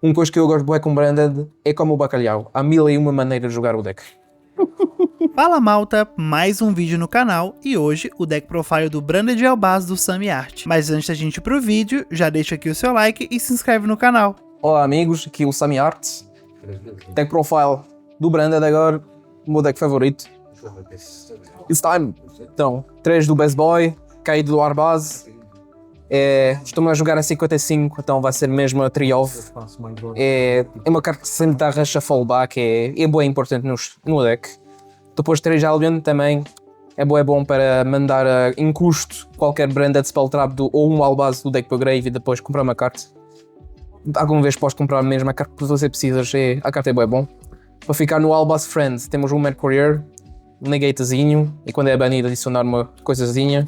Uma coisa que eu gosto bué com Branded é como o bacalhau. Há mil e uma maneira de jogar o deck. Fala malta, mais um vídeo no canal e hoje o deck profile do Branded é o base do Sammy Art. Mas antes da gente ir pro vídeo, já deixa aqui o seu like e se inscreve no canal. Olá amigos, aqui é o Sammy Art. Deck profile do Branded agora, o meu deck favorito. It's time! Então, 3 do Best Boy, caído do ar base. Estou-me a jogar a 55, então vai ser mesmo a Triove. É uma carta que sempre dá rush a fallback, é bem importante no deck. Depois 3 Albion também é bom para mandar em custo qualquer Branded Spell Trap ou um Albaz do deck para o Grave e depois comprar uma carta. Alguma vez podes comprar mesmo a carta que você precisas, a carta é bom. Para ficar no Albaz Friends temos um Mad Courier, um negatezinho e quando é banido adicionar uma coisazinha.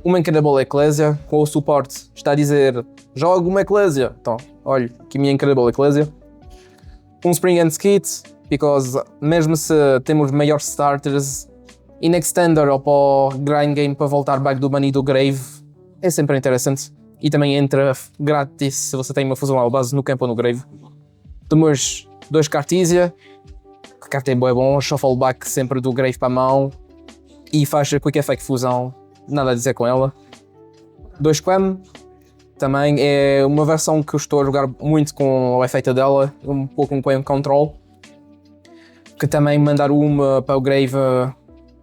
Uma Incredible Ecclesia, com o suporte está a dizer jogo uma Ecclesia. Então, olha, aqui a minha Incredible Ecclesia. Um Spring and Skit, because mesmo se temos maiores starters, in Extender ou para o Grind Game para voltar back do Bunny do Grave, é sempre interessante. E também entra grátis se você tem uma fusão ao base no campo ou no Grave. Temos 2 Cartesia, a carta é bom, shuffle back sempre do Grave para a mão e faz a Quick Effect Fusão. Nada a dizer com ela. 2 Quam, também é uma versão que eu estou a jogar muito com o efeito dela, um pouco um Quam Control. Que também mandar uma para o Grave,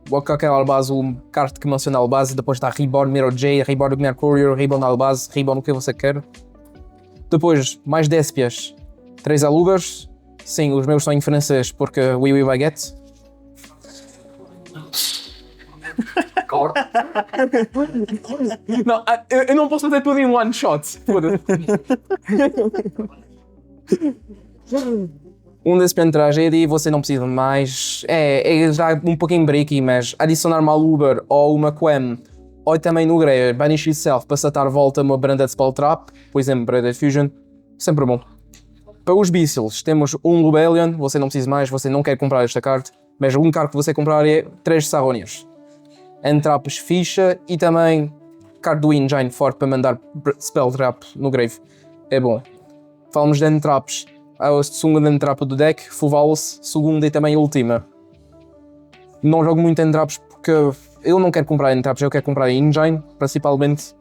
ou qualquer albase, um carta que menciona a albase, depois está Reborn Mirror J, Reborn Mirror Courier, Reborn albase, Reborn o que você quer. Depois, mais Despias, 3 Alubers. Sim, os meus são em francês porque oui baguette. Não, eu não posso fazer tudo em one shot. Um Despian Tragedy e você não precisa de mais. É já um pouquinho breaky, mas adicionar uma Uber ou uma Quem, ou também no Grey, Banish Itself para satar volta uma Branded Spell Trap, por exemplo, Branded Fusion, sempre bom. Para os Bíceles, temos um Lubellion, você não precisa mais, você não quer comprar esta carta, mas um carta que você comprar é 3 Saronias. Entraps ficha e também carta do Engine forte para mandar Spell Trap no Grave. É bom. Falamos de Entraps. A segunda Entrap do deck, Fuvalos, segunda e também última. Não jogo muito Entraps porque eu não quero comprar Entraps, eu quero comprar Engine, principalmente,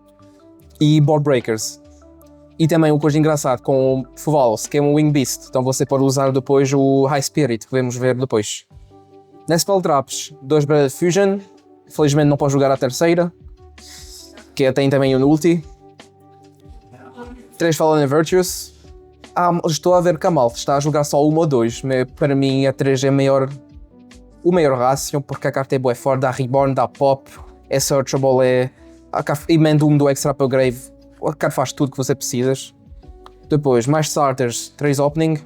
e Board Breakers. E também uma coisa engraçada com o Fuvalos, que é um Wing Beast, então você pode usar depois o High Spirit, que vamos ver depois. Nas Spell Traps, 2 Branded Fusion, felizmente não posso jogar a terceira, que tem também o ulti. 3 Fallen Virtues. Estou a ver que a malta está a jogar só uma ou 2, mas para mim a 3 é o maior rácio, porque a carta é boa forte, dá Reborn, dá Pop, é searchable, e manda do Extra para o Grave, a carta faz tudo que você precisas. Depois, mais starters, 3 Opening,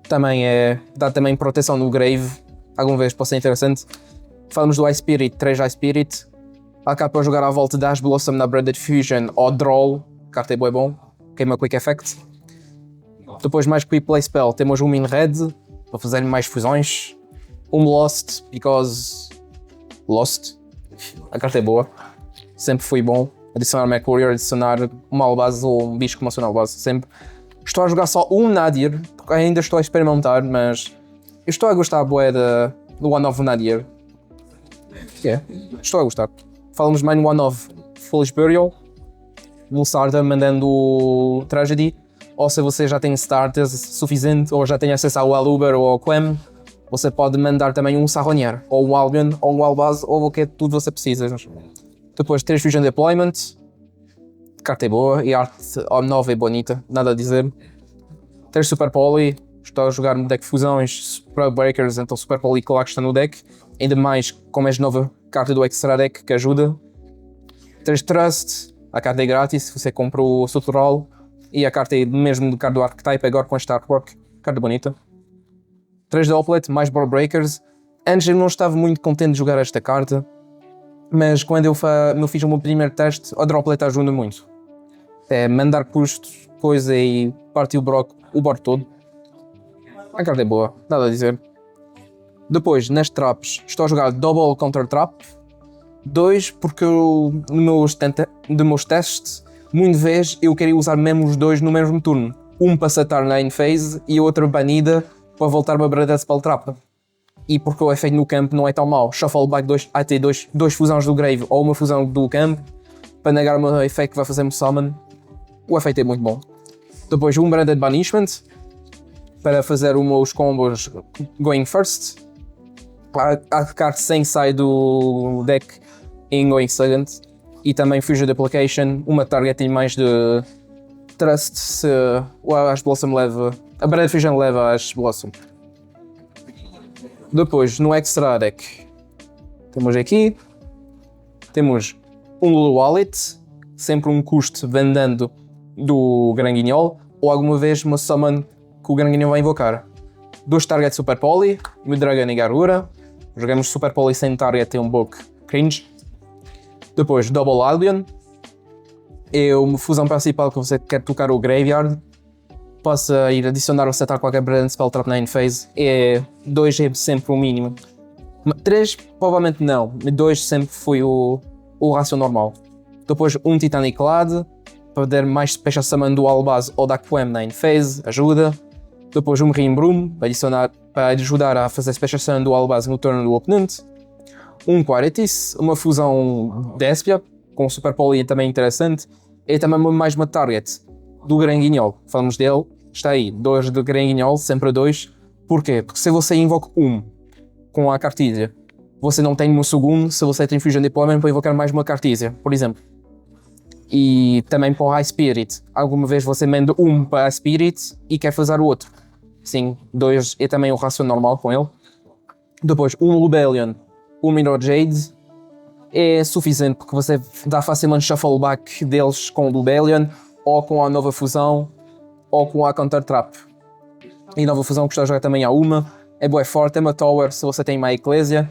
também dá também proteção no Grave, alguma vez pode ser interessante. Falamos do Ice Spirit, 3 Ice Spirit, a carta para jogar à volta da Ash Blossom na Branded Fusion ou Draw, a carta é bom, queima Quick Effect. Depois mais Quick Play Spell, temos um Min Red, para fazer mais fusões. Um Lost, because Lost, a carta é boa, sempre foi bom. Adicionar Mad Courier, adicionar uma albase ou um bicho que menciona albase, sempre. Estou a jogar só um Nadir, porque ainda estou a experimentar, mas eu estou a gostar bué do One of Nadir. Estou a gostar. Falamos mais no One of Foolish Burial, um starter mandando Tragedy. Ou se você já tem starters suficiente, ou já tem acesso ao Aluber ou ao Quem, você pode mandar também um Saronier, ou um Albion, ou um Albaz, ou o que é tudo você precisa. Depois 3 Fusion Deployment, a carta é boa e a arte nova é bonita, nada a dizer. 3 Super Poly, estou a jogar no deck fusões, Super Breakers, então Super Poly claro que está no deck, ainda mais como é a nova carta do Extra Deck que ajuda. 3 Trust, a carta é grátis se você compra o Sutural. E a carta é mesmo do card do Archetype, agora com esta artwork, carta bonita. 3 Dopplet, mais Board Breakers. Antes eu não estava muito contente de jogar esta carta, mas quando eu fiz o meu primeiro teste, o Droplet ajuda muito. É mandar custos, coisa e partir o board todo. A carta é boa, nada a dizer. Depois, nas traps, estou a jogar Double Counter Trap. 2, porque nos meus testes, muitas vezes eu queria usar mesmo os 2 no mesmo turno. um para setar na in-phase e outra banida para voltar uma Branded Spell Trap. E porque o efeito no campo não é tão mau, Shuffle Back 2 a ter dois fusões do Grave ou uma fusão do campo para negar o meu efeito que vai fazer-me summon. O efeito é muito bom. Depois um Branded Banishment para fazer os meus combos Going First. A carta sem sai do deck em Going Second. E também Fusion Duplication, uma target em mais de Trust se o Ash Blossom leva. A Branded Fusion leva a Ash Blossom. Depois no Extra Deck temos aqui. Temos um Lulu Wallet, sempre um custo vendendo do Granguignol, ou alguma vez uma summon que o Granguignol vai invocar. 2 targets Super Poly, Dragon e Garura. Jogamos Super Poly sem target, tem um book cringe. Depois Double Albion, é uma fusão principal que você quer tocar o Graveyard. Possa ir adicionar ou setar qualquer Branded Spell Trap na in-phase. 2 é sempre o mínimo. 3 provavelmente não, 2 sempre foi o rácio normal. Depois um Titanic Clad, para dar mais Special Summon do Albaz ou da Quem na in-phase, ajuda. Depois um Rimbrum, para ajudar a fazer Special Summon do Albaz no turno do oponente. Um Quaritis, uma fusão Despia, com Super Poly também interessante. E também mais uma target do Granguignol. Falamos dele, está aí, 2 do Granguignol, sempre 2. Porquê? Porque se você invoca com a cartilha, você não tem no segundo, se você tem Fusion Deployment para invocar mais uma cartilha, por exemplo. E também para o High Spirit. Alguma vez você manda para a Spirit e quer fazer o outro. Sim, 2 é também o rácio normal com ele. Depois um Lubellion, um Mirror Jade. É suficiente porque você dá facilmente shuffle back deles com o Lubellion, ou com a nova fusão, ou com a Counter Trap. E a nova fusão que está a jogar também há uma. É boa forte, é uma Tower se você tem uma Ecclesia.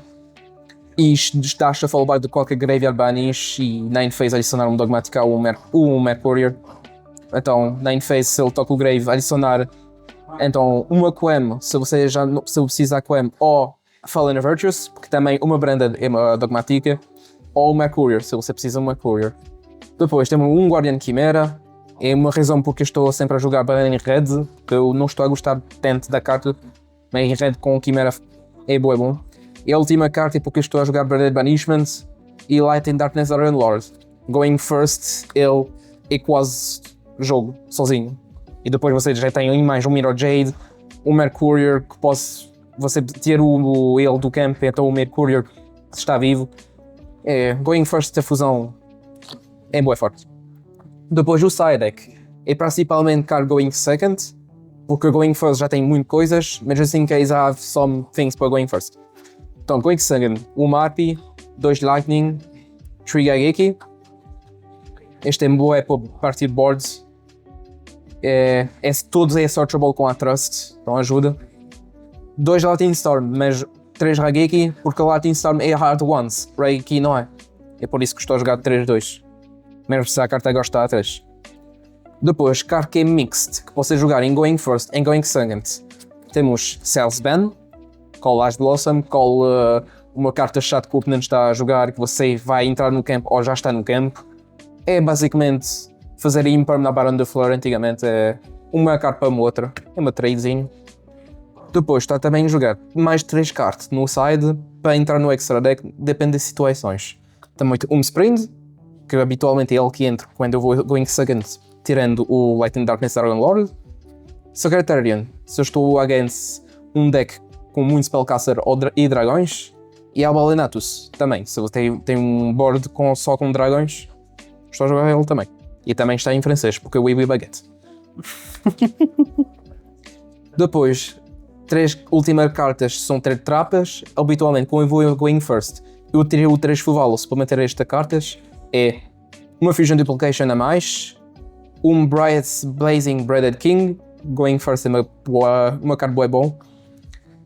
E dá shuffle back de qualquer Graveyard Banish e na in-phase adicionar um Dogmatica ou um Mercurial. Então, na in-phase, se ele toca o Grave, adicionar então uma Quem, se você precisa da Quem, ou Fallen Virtues, porque também uma Branded é uma Dogmatica, ou uma Mercurial, se você precisa de uma Mercurial. Depois temos um Guardian Chimera. É uma razão porque eu estou sempre a jogar em Red, que eu não estou a gostar tanto da carta, mas em Red com o Chimera é bom. E a última carta é porque eu estou a jogar Branded Banishment e Light in Darkness Iron Lord. Going First, ele é quase jogo, sozinho. E depois você já tem mais um Mirror Jade, um Mercurial, que você ter ele do campo, então o Mercurial está vivo. Going First, a fusão é boa e forte. Depois o side deck é principalmente card Going Second, porque o Going First já tem muitas coisas, mas assim que I have some things para Going First. Então, Going Second, um Harpy, 2 Lightning, 3 Gageki. Este é bom para partir boards. Todos é searchable com a Trust, então ajuda. 2 Latin Storm, mas 3 Rageki, porque Latin Storm é hard once, Rageki não é. É por isso que estou a jogar 3-2. Mesmo se a carta gosta a 3. Depois, card que é mixed, que pode jogar em Going First, em Going Second. Temos Cells Ban, Call Ash Blossom, Call uma carta chata que o oponente está a jogar, que você vai entrar no campo ou já está no campo. É basicamente fazer Imperm na Baron de Fleur, antigamente é uma carta para uma outra, é uma tradezinho. Depois está também a jogar mais 3 cartas no side para entrar no extra deck, depende das situações. Também um Sprint, que habitualmente é ele que entra quando eu vou Going Second, tirando o Light in Darkness Dragon Lord. Secretarian, se eu estou against um deck com muito Spellcaster e dragões. E Albalenatus também, se você tem um board só com dragões, estou a jogar ele também. E também está em francês, porque é Oui Baguette. Depois, 3 últimas cartas são 3 trapas. Habitualmente, quando eu vou Going First, eu tirei o 3 Fuvalos para manter estas cartas. É uma Fusion Duplication a mais, um Bright Blazing Braided King, Going First é uma carta boa bom,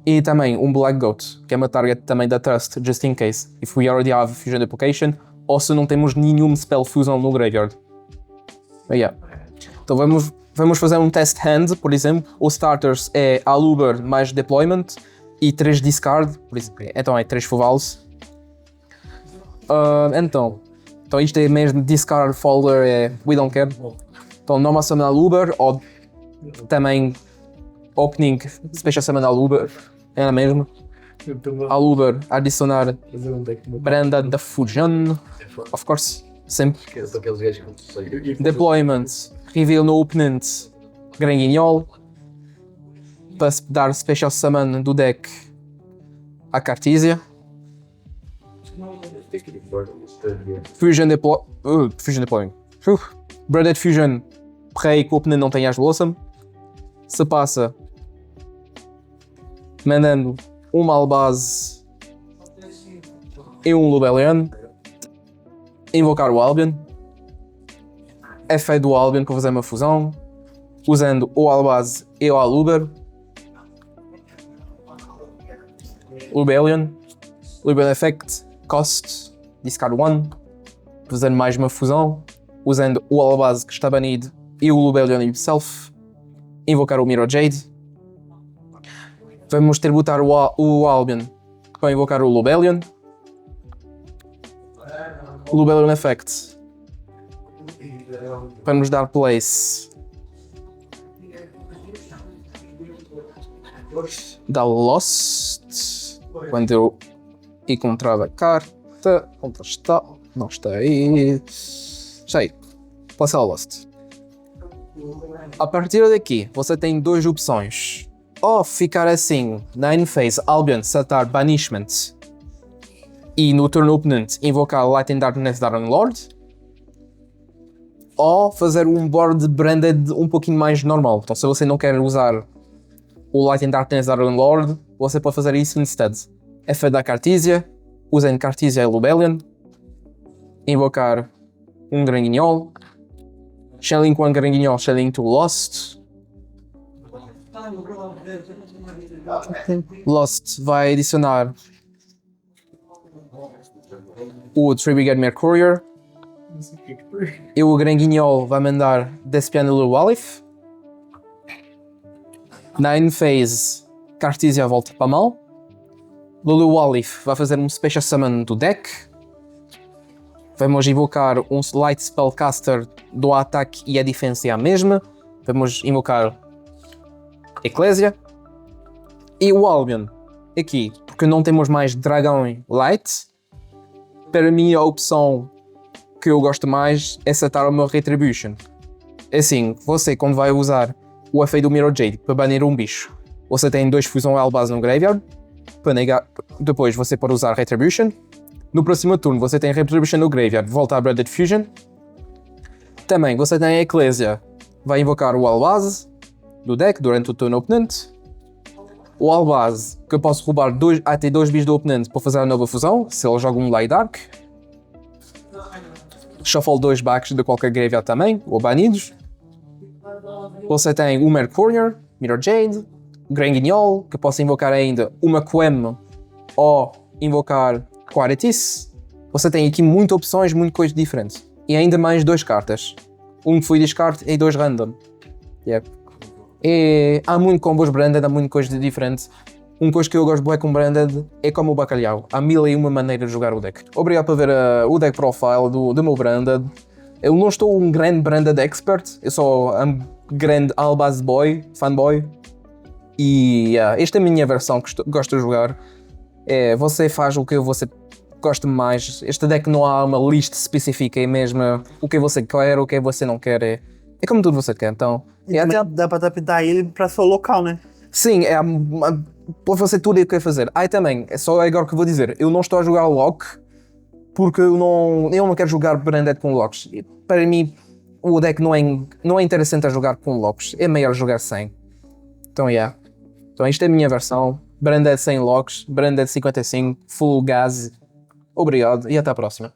e também um Black Goat, que é uma target também da Trust, just in case, if we already have Fusion Duplication, ou se não temos nenhum Spell Fusion no Graveyard. Então vamos fazer um test hand, por exemplo. Os starters é Aluber mais Deployment e 3 Discard, por exemplo. Então é 3 Fuvalos. Então isto é mesmo Discard Folder, We Don't Care. Então normal summon Aluber ou Também opening Special Summon Aluber, é a mesma. Aluber adicionar Branded da Fusion, of course, sempre. Deployment, reveal no oponent Granguignol, para dar Special Summon do deck à Cartesia. Fusion Deployment. Branded Fusion, rei que o oponente não tem as Blossom. Se passa mandando um Malbase e um Lubellion. Invocar o Albion. Efeito do Albion para fazer uma fusão. Usando o Albaz e o Aluber. Lubellion. Lubellion Effect. Cost. Discard 1. Fazendo mais uma fusão. Usando o Albaz que está banido e o Lubellion himself. Invocar o Mirror Jade. Vamos tributar o Albion para invocar o Lubellion. Lubellion Effect. Para nos dar place. Da Lost. Quando eu encontrar a carta. Onde está? Não está aí. Está aí. Passar a Lost. A partir daqui, você tem duas opções. Ou ficar assim, na Phase Albion setar Banishment e no turno oponente invocar Light and Darkness Dark Lord, ou fazer um board branded um pouquinho mais normal. Então, se você não quer usar o Light and Darkness Dark Lord, você pode fazer isso instead. F da Cartesia, usando Cartesia e Lubellion, invocar um Granguignol, Shelling com Granguignol, Shelling to Lost. Lost vai adicionar o Tribigard Mercurier e o Granguignol vai mandar Despian Walif. Na Phase, Cartesia volta para a mão. Lulu Walif vai fazer um Special Summon do deck. Vamos invocar um Light Spellcaster do ataque e a defesa é a mesma. Vamos invocar Ecclesia. E o Albion, aqui, porque não temos mais Dragão Light, para mim a opção que eu gosto mais é setar o meu Retribution. Assim, você quando vai usar o efeito do Mirror Jade para banir um bicho, você tem 2 fusão Albaz no Graveyard, para negar, depois você pode usar Retribution. No próximo turno você tem Retribution no Graveyard, volta a Branded Fusion. Também você tem a Ecclesia, vai invocar o Albaz do deck durante o turno oponente. O Albaz, que eu posso roubar até 2 bichos do oponente para fazer a nova fusão, se ele joga um Light Dark. Shuffle 2 backs de qualquer graveyard também, ou banidos. Você tem o Mercurier, Mirror Jade, Granguignol, que posso invocar ainda uma Quem ou invocar Quaritis. Você tem aqui muitas opções, muitas coisas diferentes. E ainda mais 2 cartas. Um que foi descarte e 2 random. Yep. E há muito combos branded, há muita coisa diferente. Uma coisa que eu gosto bué com branded é como o bacalhau. Há 1001 maneiras de jogar o deck. Obrigado por ver o deck profile do meu branded. Eu não estou um grande branded expert, eu sou um grande Albaz boy, fanboy. E esta é a minha versão que gosto de jogar. É, você faz o que você gosta mais. Este deck não há uma lista específica, é mesmo o que você quer, o que você não quer. É como tudo você quer, então... E até dá pra adaptar ele pra seu local, né? Sim, pode fazer tudo o que quer fazer. Também, é só agora que vou dizer, eu não estou a jogar lock porque eu não quero jogar branded com locks. Para mim, o deck não é interessante a jogar com locks, é melhor jogar sem. Então, Então, esta é a minha versão. Branded sem locks, branded 55, full gas. Obrigado e até a próxima.